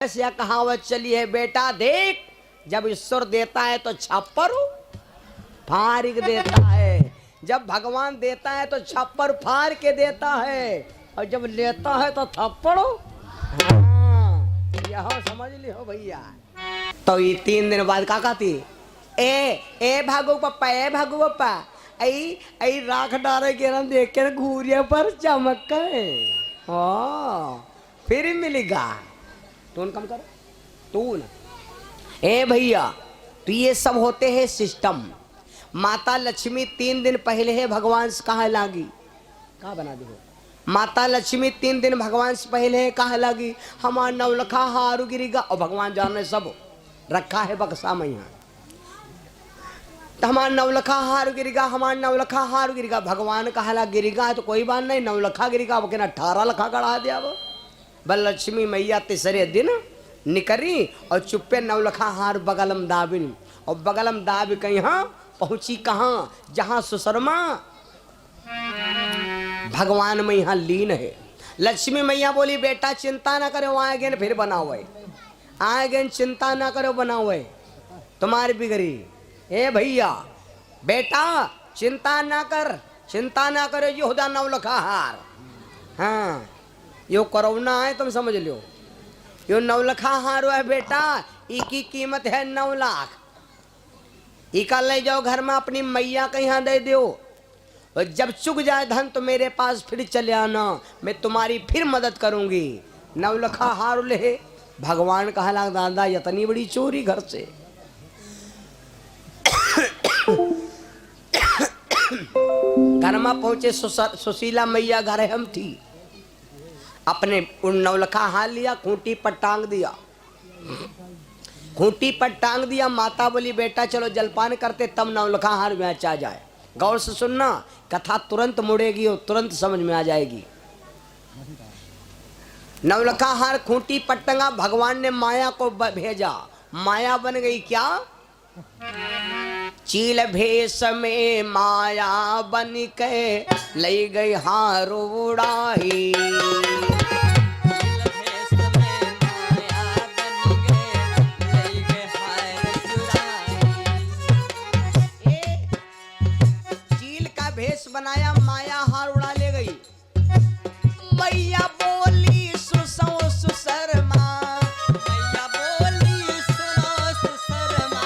ऐसी कहावत चली है, बेटा देख जब ईश्वर देता है तो छप्पर फाड़ देता है, जब भगवान देता है तो छप्पर फाड़ के देता है, और जब लेता है तो थप्पड़। हाँ, यह समझ लियो भैया। तो ये 3 दिन बाद का कहती ए भागो पप्पा, ए भागो पप्पा, आई राख डारे के रंग देख के घूरिया पर चमक फिर मिलेगा। टोन कम करो तू ना। ए भैया तो ये सब होते हैं सिस्टम। माता लक्ष्मी 3 दिन पहले है भगवान से कहा लागी, कहा बना दो। माता लक्ष्मी 3 दिन भगवान से पहले है कहा लागी हमारा नवलखा हारू गिरेगा, और भगवान जाने सब रखा है बक्सा में यहाँ। तो हमारा नवलखा हार गिरेगा, हमारा नवलखा हार गिरेगा। भगवान कहा गिरेगा तो कोई बात नहीं, नवलखा गिरेगा अब कहना 18 लखा गढ़ा दिया। वो बल लक्ष्मी मैया तीसरे दिन निकरी और चुप्पे नवलखा हार बगलम दाबिन, और बगलम दाब कहीं पहुंची कहाँ, जहां सुशर्मा भगवान में यहाँ लीन है। लक्ष्मी मैया बोली बेटा चिंता ना करो, आएगे फिर बनाओ, आएगे चिंता ना करो बनाओ तुम्हारी बिगड़ी। ए भैया बेटा चिंता ना कर, चिंता ना करो, ये होदा नवलखा हार। हाँ यो कोरोना है तुम समझ लो, यो 9 लखा हारो है बेटा, इसकी कीमत है 9 लाख। इका ले जाओ घर में अपनी मैया के यहाँ दे दो, और जब चुक जाए धन तो मेरे पास फिर चले आना, मैं तुम्हारी फिर मदद करूंगी। 9 लखा हार ले। भगवान कहा लाग दादा इतनी बड़ी चोरी घर से। घर में पहुंचे सुशीला मैया घर हम थी, अपने उन 9 लखा हार लिया, खूंटी पर टांग दिया, खूंटी पर टांग दिया। माता बोली बेटा चलो जलपान करते तब 9 लखा हार बेच आ जाए। गौर से सुनना, कथा तुरंत मुड़ेगी और तुरंत समझ में आ जाएगी। 9 लखा हार खूंटी पर टंगा, भगवान ने माया को भेजा, माया बन गई क्या, चील भेष में माया बन के ले गई हार उड़ाई। भेष बनाया, माया हार उड़ा ले गई। मैया बोली सुसो सुशर्मा, मैया बोली सुनो सुशर्मा,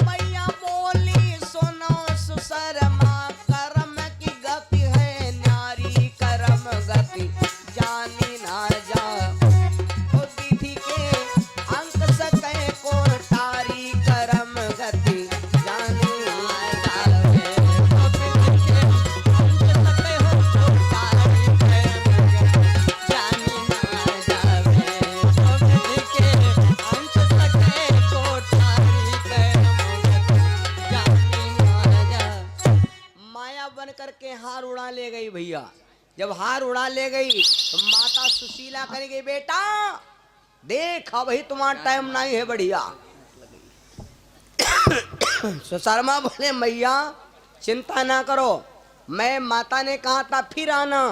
मैया बोली सुनो सुशर्मा, कर्म की गति है नारी कर्म गति जानी ना जा, ओ तिथि के अंक सके को तारी कर्म गति जानी करके हार उड़ा ले गई। भैया जब हार उड़ा ले गई तो माता सुशीला करेगी बेटा देख अब ही तुम्हारा टाइम नहीं है बढ़िया। सुशर्मा बोले मैया चिंता ना करो, मैं माता ने कहा था फिर आना।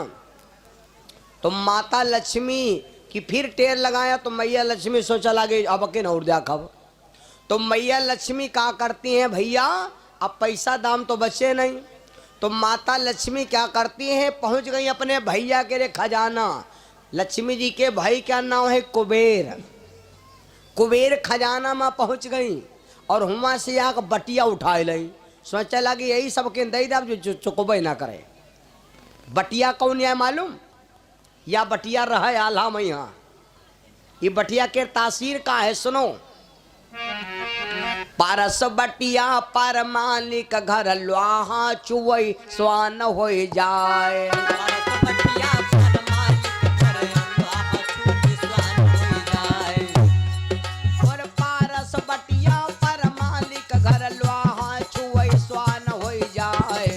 तो माता लक्ष्मी की फिर टेर लगाया, तो मैया लक्ष्मी सोचा लगे अब के नौर दिया खब। तो मैया लक्ष्मी क्या करती हैं भैया, अब पैसा दाम तो बचे नहीं, तो माता लक्ष्मी क्या करती हैं, पहुंच गई अपने भैया के लिए खजाना। लक्ष्मी जी के भाई क्या नाम है कुबेर, कुबेर खजाना में पहुंच गई और हुआ से आकर बटिया उठा ली। सोचा लगी यही सबके दई दाब जो चुकबे ना करे। बटिया कौन है मालूम, या बटिया रहा आल्हा में यहाँ। ये बटिया के तासीर का है सुनो। पारस बटिया पर मालिक घर लोहा चुवई स्वान हो जाए। और पारस बटिया पर मालिक घर लोहा चुवई स्वान हो जाए।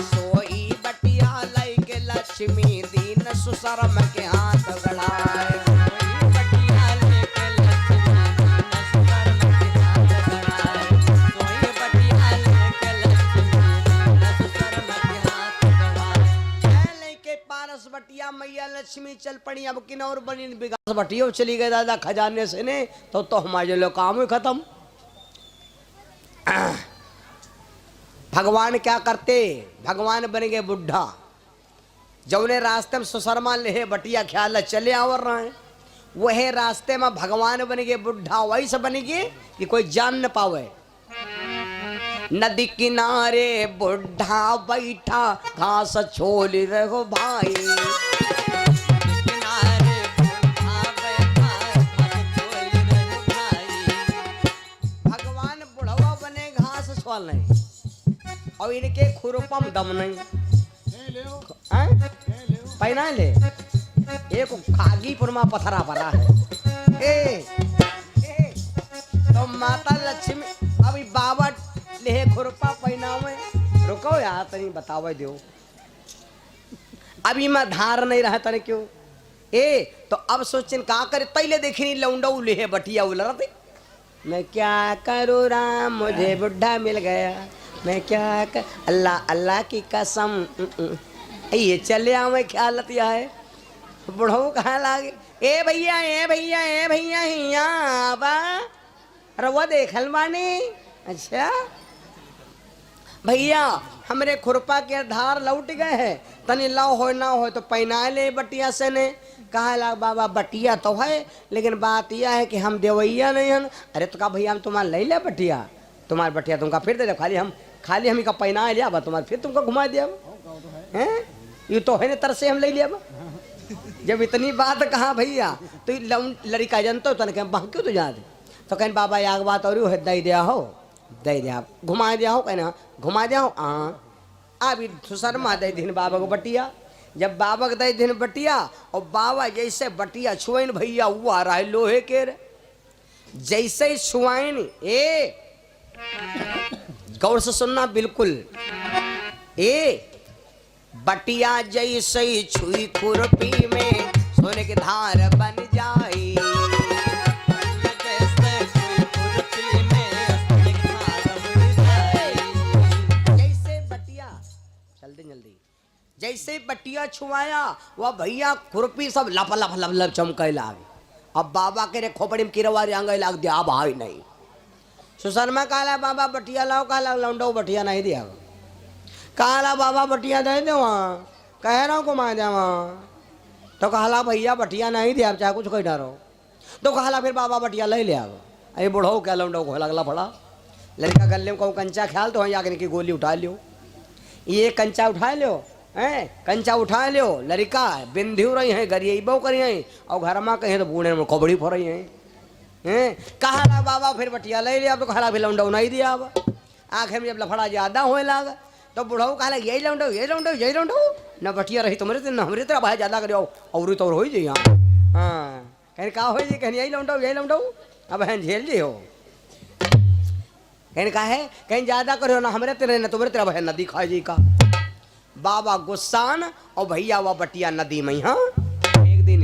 सोई बटिया लई के लक्ष्मी दीन सुशर्म के हाथ गड़ाए। बटिया मैया लक्ष्मी चल पड़ी अब किन्नौर बनी विकास भटियो चली गए दादा खजाने से ने तो हमारे लोग काम ही खत्म। भगवान क्या करते, भगवान बन गए बुढ़ा। जौने रास्ते में सुशर्मा ले बटिया ख्याल चले आवर रहे, वह रास्ते में भगवान बन गए बुढ़ा। वही से बन गए कि कोई जान न पावे। नदी किनारे बुढ़ा बैठा घास छोल रहो भाई, किनारे बुढ़ा बैठा घास छोल रहो भाई। भगवान बुढ़वा बने घास छोल नहीं और इनके खुरपम दम नहीं। पहना ले एक खागीपुर में पथरा पड़ा है। तो माता लक्ष्मी अभी बाबा ले खुरपा पहनावे। रुको यार तनी बतावे दो, अभी मैं धार नहीं रहा तने क्यों। तो अब सोचन का करे, पहले देखनी लौंडा ले बटिया उलरते। मैं क्या करूँ राम मुझे बुढ़ा मिल गया, मैं क्या कर अल्लाह अल्लाह की कसम। ये चले आवे ख्यालत यह है। बुढ़ऊ कहाँ लागे ए भैया ए भैया ए भैया हिया बा रवा देखल बानी। अच्छा भैया हमरे खुरपा के धार लौट गए हैं, तनी लाओ हो ना हो तो पहना ले बटिया से ने। कहा ला बाबा बटिया तो है लेकिन बात यह है कि हम देवैया नहीं हैं। अरे तो कहा भैया हम तुम्हारा ले ले बटिया, तुम्हारी बटिया तुमका फिर दे दे, खाली हम का पहना लिया बा तुम्हारे फिर तुमको घुमा दिया हैं। ये तो है ना तरसे हम ले लिया बा। जब इतनी बात कहा भैया तो लड़का जनतो तो कहें बाह क्यों तो जा दे। तो कहें बाबा याग बात और है दे दिया हो, दे दिया घुमा दिया हो, कहना घुमा दिया हो। अभी सुशर्मा दे दिन बाबा को बटिया। जब बाबा को दे दिन बटिया और बाबा जैसे बटिया छुआइन भैया वो आ रहा है लोहे के जैसे ही छुआइन। गौर से सुनना बिल्कुल। बटिया जैसे ही छुई खुरपी में सोने की धार बन जाई। जैसे बटिया जल्दी जैसे बटिया छुआया वह भैया खुरपी सब लप लप लप लप चमके लागे। अब बाबा के रे खोपड़ी में किरवारी आंगे लाग दिया। अब हाई नहीं। सुशर्मा कहला बाबा बटिया लाओ, कहला लौंडो बटिया नहीं दिया। कहला बाबा बटिया दे दे वहाँ, कह रहा हूँ घुमा दे वहाँ। तो कहला भैया बटिया नहीं दिया, चाहे कुछ कह डारो। तो कहला फिर बाबा बटिया ले लिया। अरे बुढ़ो क्या लौंडो को लगला पड़ा। लड़का गले में कहूँ कंचा ख्याल तो वहीं आगे की गोली उठा लियो, ये कंचा उठा लियो हैं, कंचा उठा लियो। लड़का बिंध्यू रही है गरीबो करी है और घर में कहीं तो बूढ़े में खोबड़ी फो रही है। कहला बाबा फिर बटिया ले लिया। तो कहला फिर लौंडो नहीं दिया। अब आखिर में जब लफड़ा ज्यादा होने लगा तो बुढ़ऊ कहला यही लौंडो यही लौंडो यही लौंडो न बटिया रही तुम्हारे तो न हमरे तरह भाई ज्यादा करो और तो हो जाइए। हाँ कहीं का हो जी, कहीं यही लौंडो अब है झेल जी हो। कहीं का है कहीं ज्यादा करो ना हमरे तेरे न तुम्हारे तरह है नदी खाए जी का। बाबा गुस्सान और भैया वह बटिया नदी में। हाँ एक दिन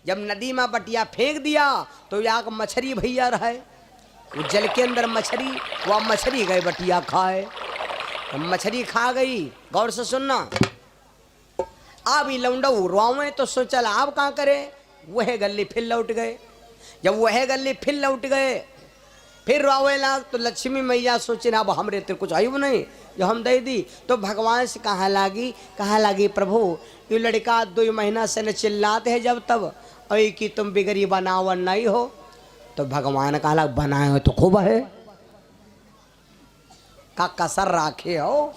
जब नदी में बटिया फेंक दिया तो यहाँ मछली भैया रहे, वो जल के अंदर मछली, वह मछली गए बटिया खाए, मछली खा गई। गौर से सुनना। अब लौंडा रोवे तो सोचल आप कहाँ करे, वह गली फिर लौट गए। जब वह गली फिर लौट गए फिर रोवे लाग तो लक्ष्मी मैया सोचे अब हमरे तो कुछ आयु नहीं जो हम दे दी। तो भगवान से कहाँ लागी प्रभु ये लड़का 2 महीना से न चिल्लाते है जब तब और कि तुम बिगड़ी बनावन नहीं हो। तो भगवान कहा बनाए हो तो खूब है, का कसर राखे हो,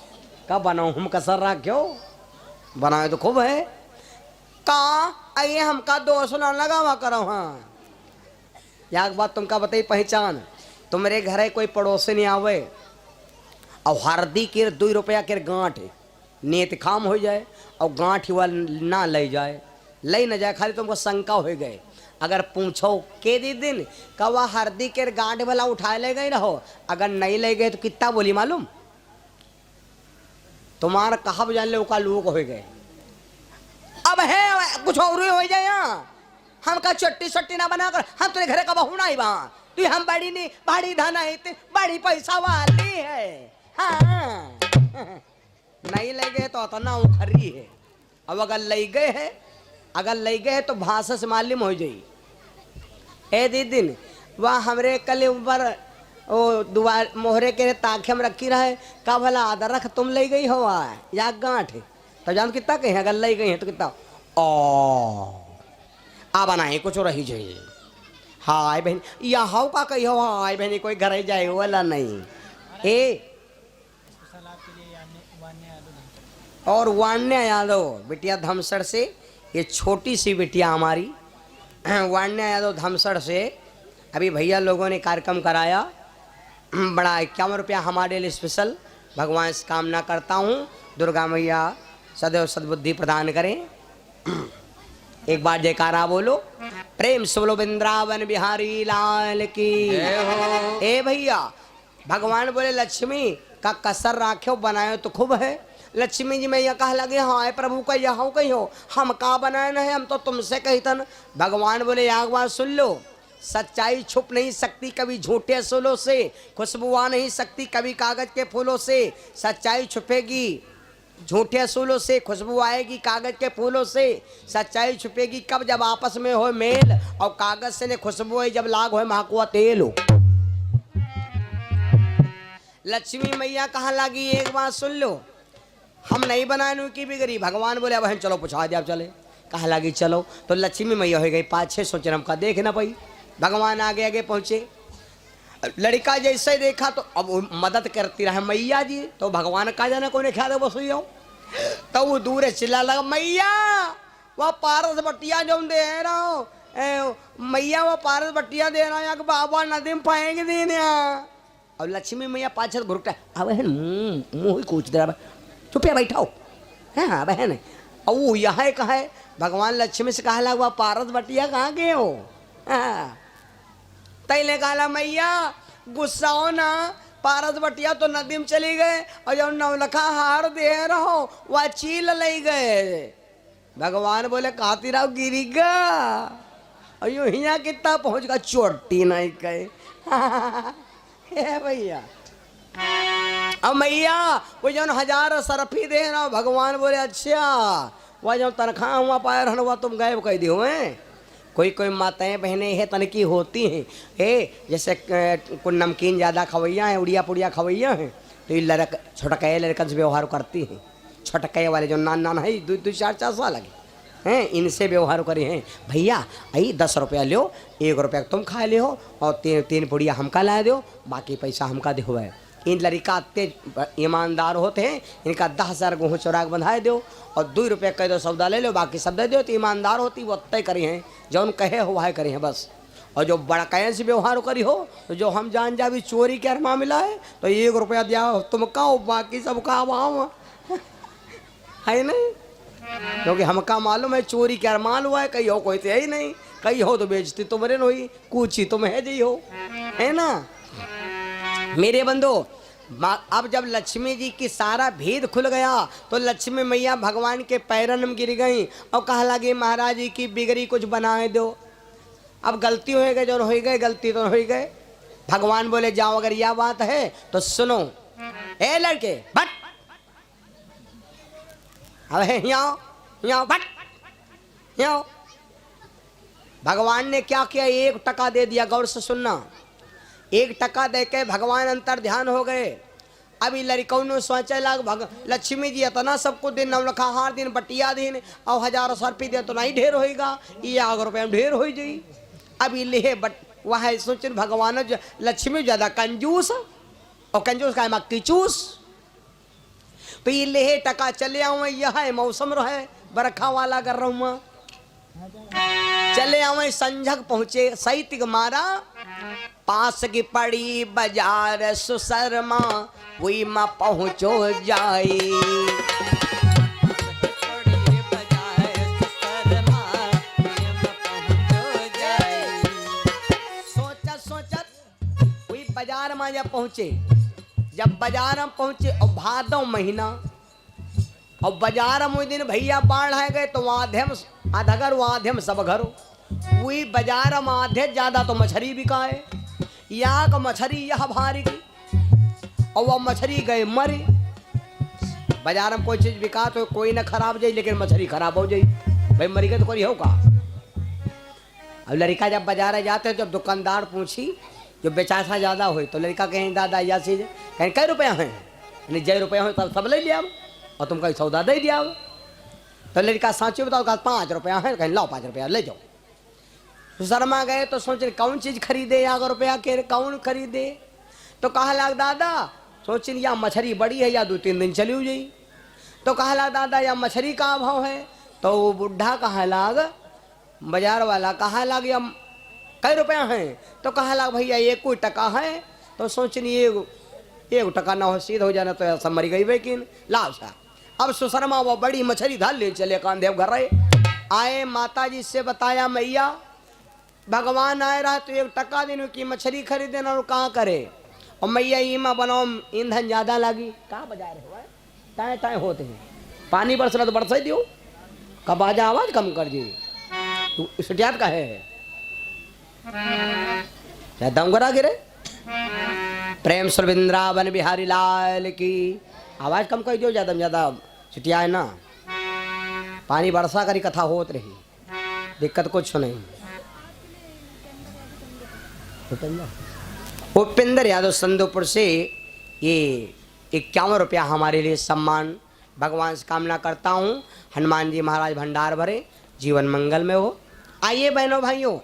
का बनाओ हम कसर राखे हो, बनाए तो खूब है। का आइए हमका दोष ना लगावा करो। हाँ याक बात तुमका बताई पहचान, तुम्हारे घर कोई पड़ोसी नहीं आवे और हरदी के 2 रुपया के गांठ नेत खाम हो जाए और गांठ हुआ ना ले जाए, ले न जाए, खाली तुमको शंका हो गए। अगर पूछो के दिन कवा हरदी के गांठ भला उठा ले गए रहो, अगर नहीं ले गए तो कितना बोली मालूम तुम्हारा कहा जान लो का लोग हो गए। अब है कुछ और हो जाए। हम का चट्टी सट्टी ना बनाकर हम तेरे घर का बहू ना वहाँ तू हम बड़ी नहीं बड़ी धन है बड़ी पैसा वाली है। हाँ नहीं ले गए तो इतना उखरी है। अब अगर ले गए है अगर ले गए तो भाषा से मालूम हो जाई। ए दीदी वह हमरे कल ऊपर ओ दुआर मोहरे के ताखे में रखी रहे का भला आधा रख तुम ले गई हो या गांठ तो जान कितना कहे अगर ले गई है तो कितना ओ आ बनाए कुछ रही जाइए। हाय बहन या हाउ का कही हो हाय बहन कोई घर जाए वाला नहीं। ए और वान्या यादव बिटिया धमसर से, ये छोटी सी बिटिया हमारी वान्या यादव धमसर से। अभी भैया लोगों ने कार्यक्रम कराया बड़ा 51 रुपया हमारे लिए स्पेशल। भगवान से कामना करता हूँ दुर्गा मैया सदैव सद्बुद्धि प्रदान करें। एक बार जयकारा बोलो, प्रेम से बोलो वृंदावन बिहारी लाल की। ए भैया भगवान बोले लक्ष्मी का कसर राख्यो बनायो तो खूब है। लक्ष्मी जी मैया कह लगे हाँ प्रभु का यहाँ कही हो हम का बनाए न है हम तो तुमसे कही तन। भगवान बोले एक बार सुन लो, सच्चाई छुप नहीं सकती कभी झूठे सोलों से, खुशबू आ नहीं सकती कभी कागज के फूलों से। सच्चाई छुपेगी झूठे सूलों से, खुशबू आएगी कागज के फूलों से। सच्चाई छुपेगी कब जब आपस में हो मेल, और कागज से ने खुशबू है जब लाग हो महकुआ तेल हो। लक्ष्मी मैया कहाँ लगी एक बात सुन लो, हम नहीं बनाए की बिगड़ी। भगवान बोले बहन चलो पूछा दे आप चले, कहाँ लगी चलो। तो लक्ष्मी मैया हो गई 5-6 सोचने हमका देख ना पाई। भगवान आगे आगे पहुँचे, लड़का जैसे देखा तो अब मदद करती रहे मैया जी। तो भगवान का जाना कोई ख्याल बस हुई हो तो वो दूर चिल्ला लगा मैया वह पारस बट्टिया जो दे रहा हो मैया वह पारस बट्टिया दे रहा है बाबा नदी में पाएंगे देने। और लक्ष्मी मैया पाँच घुरटा अब बहन मुँह कूच दे रहा चुपिया बैठाओ है हाँ बहन। और वो यहाँ कहा है भगवान लक्ष्मी से कहा लगा पारस बट्टिया कहाँ गए हो। हाँ तैले कहा मैया गुस्सा हो ना पारस बटिया तो नदी में चली गए और जब नवलखा हार दे रहो वह चील ले गए। भगवान बोले काती राव गिरी गा और यूं हिया कितना पहुंच गया चोटी नहीं कहे। भैया अब मैया वो जो 1000 सरफी दे रहा भगवान बोले अच्छा वह जो तनख्वाह हुआ पाया रहना तुम गायब कह दी हुए। कोई कोई माताएं बहनें हैं तनकी होती हैं जैसे कोई नमकीन ज़्यादा खवैया हैं उड़िया पुड़िया खवैया हैं तो ये छोटके लड़कन से व्यवहार करती हैं। छोटके वाले जो नान है 2-4 साल लगे हैं इनसे व्यवहार करे हैं। भैया आई 10 रुपया लो 1 रुपया तुम खा ले हो और 3 पुड़िया हमका ला दो बाकी पैसा हमका दे हुआ है। इन लड़का तेज ईमानदार होते हैं इनका 10,000 गेहूँ चौराक बंधाए दो और 2 रुपये कह दो सौदा ले लो बाकी सब दे दो। तो ईमानदार होती वो तय करी हैं जो उन कहे हो वह करी हैं बस। और जो बड़ा कहे से व्यवहार करी हो तो जो हम जान जा भी चोरी क्या मामला है तो 1 रुपया दिया तुम का बाकी सब का वहाँ है नहीं क्योंकि हमका मालूम है चोरी क्या माल हुआ है। कहीं हो कोई तो है ही नहीं कहीं हो तो बेचती तुम्हारे न हुई कुछ ही तुम है जी हो है ना मेरे बंधु। अब जब लक्ष्मी जी की सारा भेद खुल गया तो लक्ष्मी मैया भगवान के पैरन में गिर गई और कहा लगी महाराज जी की बिगड़ी कुछ बनाए दो। अब गलती हो गई जो हो गए गलती तो हो गए। भगवान बोले जाओ अगर यह बात है तो सुनो ए लड़के बट अब यहाँ बट यहाँ। भगवान ने क्या किया 1 टका दे दिया। गौर से सुनना 1 टका दे के भगवान अंतर ध्यान हो गए। अभी लड़कों ने सोचा लग लक्ष्मी जी इतना सबको दिन नवलखा हार दिन बटिया दिन और 1000 सरपी दे तो नहीं ढेर होएगा ये 1 रुपये में ढेर हो जाई। अभी ले बट वह सोच भगवान लक्ष्मी ज़्यादा कंजूस और कंजूस का मक्की चूस तो ये ले टका चले आऊँ यह है मौसम रहे बरखा वाला कर रहा हूँ चले आवे संझक पहुँचे सैतिक मारा पास की पड़ी बाजार सुसरमा हुई माँ पहुँचो जाई। सोचत हुई बाजार में जब पहुँचे जब बाजार में पहुँचे और भादों महीना और बाजार में दिन भैया बाढ़ है गए तो आधे आधगर आधे में सब घर वही बाजार में आधे ज्यादा तो मछली बिकाए यहाँ का मछली यह भारी की और वह मछली गए मरे। बाजार में कोई चीज बिका तो कोई ना खराब जाए लेकिन मछली खराब हो जाए भाई मरी गए तो कोई हो का। अब लड़का जब बाजार जाते जब दुकानदार पूछी जो बेचासा ज्यादा हुई तो लड़का कहें दादा या चीज कहें कई रुपया है, यानी जय रुपया हो तब सब ले लिया और तुम कहीं सौदा दे दिया। तो लड़का साँची बताओ कहा 5 रुपया है, कहीं लाओ 5 रुपया ले जाओ। तो शर्मा गए तो सोच रहे कौन चीज खरीदे, 1 रुपया के कौन खरीदे। तो कहा लाग दादा सोच या मछली बड़ी है या 2-3 दिन चली हुई। तो कहा लाग दादा या मछली का भाव है। तो वो बुढ़ा कहा लाग बाजार वाला कहा लाग या कई रुपया है। तो कहा लाग भैया 1 टका है। तो सोचनी 1 टका ना हो सीध हो जाना तो ऐसा मरी गई लेकिन लाभ सा। अब सुशर्मा वो बड़ी मछली धाल ले चले कांदेव घर आए। माता जी से बताया मैया भगवान आए रहा तो 1 टका दिन की मछली खरीदे ना और कहाँ करे। और मैया ईमा बनाओ ईंधन ज्यादा लगी कहाँ बाजार है टाए टाए होते हैं पानी बरसना तो बरसा ही दियो कब आजा आवाज कम कर दी तू इसटियात का है क्या दम करा गिरे। प्रेम सुर वृंदावन बिहारी लाल की आवाज कम कर दियो ज्यादा ज्यादा छुटिया है ना। पानी बरसा करी कथा होत रही दिक्कत कुछ नहीं। उपेंद्र यादव संदोपुर से ये 51 रुपया हमारे लिए सम्मान भगवान से कामना करता हूँ। हनुमान जी महाराज भंडार भरे जीवन मंगल में हो। आइए बहनों भाइयों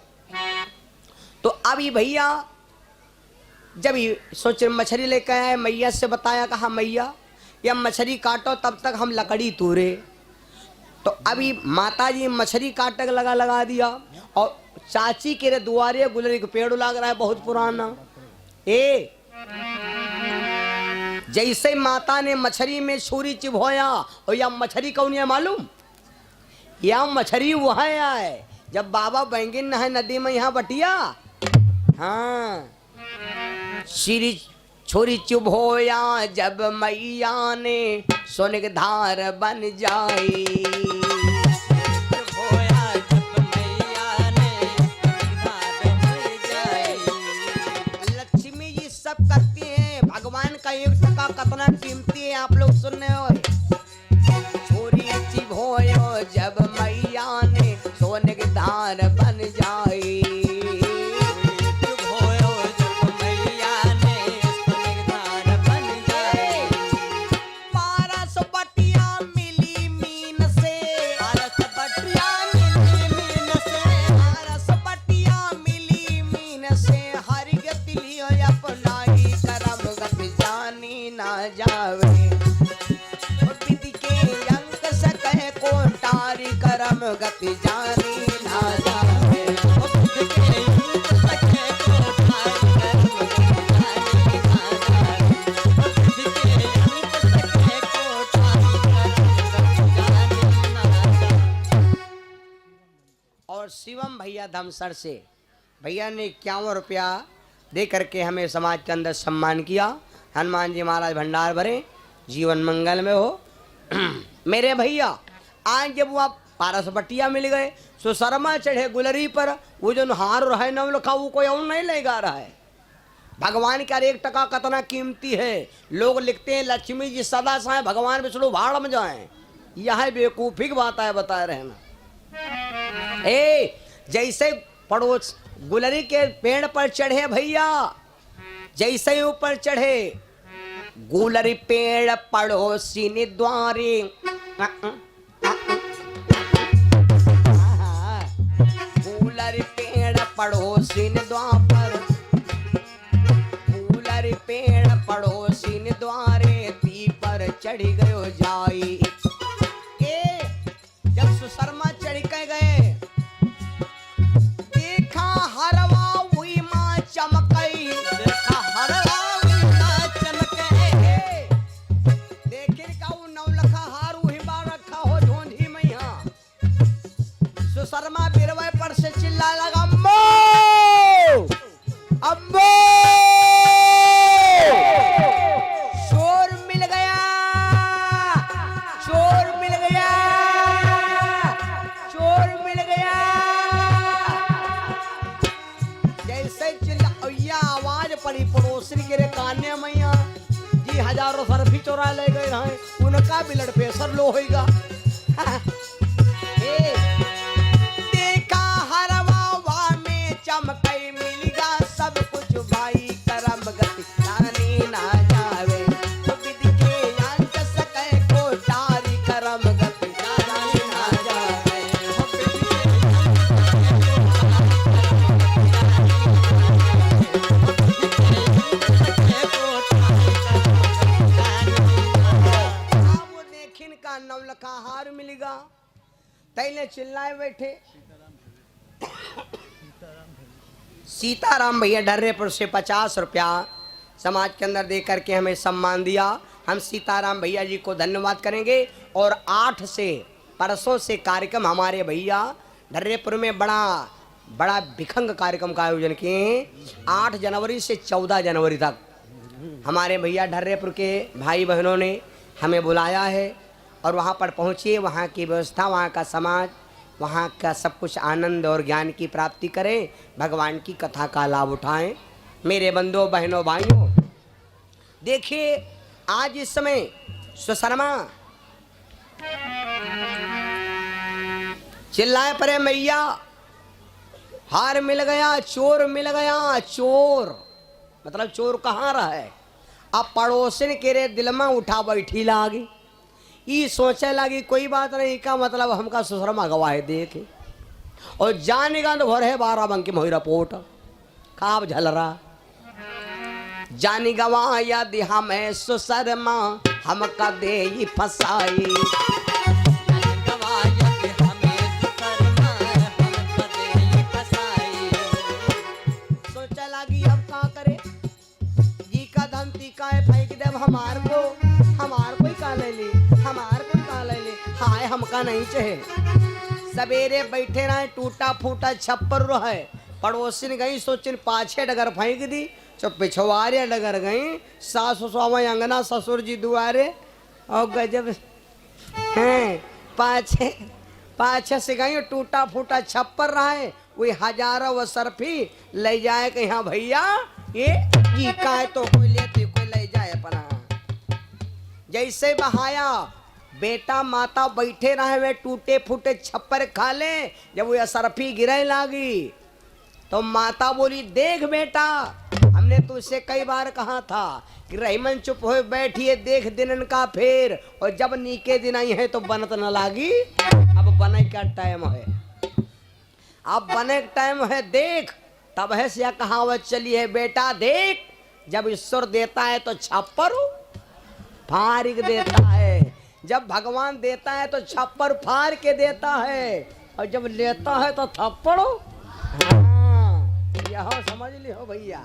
तो अभी भैया जब सोच मछली लेकर आए मैया से बताया कहा मैया या मछली काटो तब तक हम लकड़ी तोड़े। तो अभी माता जी मछली काटने लगा दिया और चाची के दुआरे गुलरी का पेड़ लग रहा है बहुत पुराना। जैसे माता ने मछली में छुरी चिभोया और या मछली कौन है मालूम, या मछली वह है जब बाबा बैंगिन है नदी में यहाँ बटिया। हाँ श्री छोरी चुभोया जब मैया ने सोने की धार बन जाई। लक्ष्मी जी सब करती हैं भगवान का 1 टका कितना कीमती है आप लोग सुनने हो। छोरी चिभोयो जब मैया ने सोने की धार बन जाई। गति जानी ना जावे और शिवम भैया धमसर से भैया ने 51 रुपया दे करके हमें समाज के अंदर सम्मान किया। हनुमान जी महाराज भंडार भरे जीवन मंगल में हो। मेरे भैया आज जब वो आप पारस बटिया मिल गए सो शर्मा चढ़े गुलरी पर वो जो हार रहा नाम लिखा वो कोई और नहीं लेगा रहा है। भगवान का 1 टका कितना कीमती है। लोग लिखते हैं लक्ष्मी जी सदा साए भगवान विष्णु भाड़ में जाए। यह बेवकूफी की बात है बता रहे ना। जैसे पड़ोस गुलरी के पेड़ पर चढ़े भैया जैसे ऊपर चढ़े गुलरी पेड़ पड़ोसी ने द्वारे पेड़ पड़ोसी द्वापर फूलर पेड़ पड़ोसी द्वारे पी पर चढ़ गयो जाई। जब सुशर्मा चढ़ के गए देखा हरवा हुई माँ चमकई। देखा हरवा हुई माँ चमकई देखे का वो 9 लखा हार वही बार रखा हो ढोंढी में यहाँ। सुशर्मा बिरवे पर से चिल्ला लगा अम्बो चोर मिल गया चोर मिल गया चोर मिल गया। जैसे चिल्ला आवाज पड़ी पड़ोसी के काने मैया जी हजारों सरफी चोरा ले गए हैं उनका ब्लड प्रेशर लो होगा। चिल्लाए बैठे। सीताराम भैया डर्रेपुर से 50 रुपया समाज के अंदर दे करके हमें सम्मान दिया। हम सीताराम भैया जी को धन्यवाद करेंगे। और 8 से परसों से कार्यक्रम हमारे भैया डर्रेपुर में बड़ा भिखंग कार्यक्रम का आयोजन किए हैं। 8 जनवरी से 14 जनवरी तक हमारे भैया डर्रेपुर के भाई बहनों ने हमें बुलाया है और वहाँ पर पहुँचिए, वहाँ की व्यवस्था, वहाँ का समाज, वहाँ का सब कुछ आनंद और ज्ञान की प्राप्ति करें, भगवान की कथा का लाभ उठाएं। मेरे बंधुओं बहनों भाइयों, देखिए आज इस समय सुशर्मा चिल्लाए परे मैया, हार मिल गया, चोर मिल गया। चोर मतलब चोर कहाँ रहा है? अब पड़ोसिन के रे दिल में उठा बैठी लागी, ई सोचे लगी कोई बात नहीं का मतलब हमका सुशर्मा गवाह देखे और जानेगा तो घर है 12 बंक की मोहरा पोट काब झल रहा जानी गवाह यद हमें सुशर्मा हमका दे ही फसाई। सोचा लगी अब का करे, जी का धन टीका है फेंक दे हमार को का ले ली, हमार को का ले ली, हाय हमका नहीं चाहे। सवेरे बैठे रहे, टूटा फूटा छप्पर रहे, पड़ोसिन गई सोचिन पाछे डगर फेंक दी, तो पिछवारे डगर गई, सास ससुआ अंगना, ससुर जी दुआरे और गजब हैं। पाछे से गई, टूटा फूटा छप्पर रहे, वही हजारों व सरफी ले जाए कि हाँ भैया ये जी का है तो कोई लेते कोई ले जाए अपना। जैसे बहाया बेटा माता बैठे रहे वे टूटे फूटे छप्पर खा ले, जब वो सरफी गिरे लागी तो माता बोली देख बेटा, हमने तुझसे कई बार कहा था कि रहीमन चुप हो बैठिए, देख दिनन का फेर, और जब नीके दिन आई है तो बनत न लागी। अब बने का टाइम है, अब बने का टाइम है, देख तब है से कहावत चली है बेटा देख, जब ईश्वर देता है तो छप्पर फाड़ देता है, जब भगवान देता है तो छप्पर फाड़ के देता है, और जब लेता है तो थप्पड़। हाँ, यह समझ लियो भैया।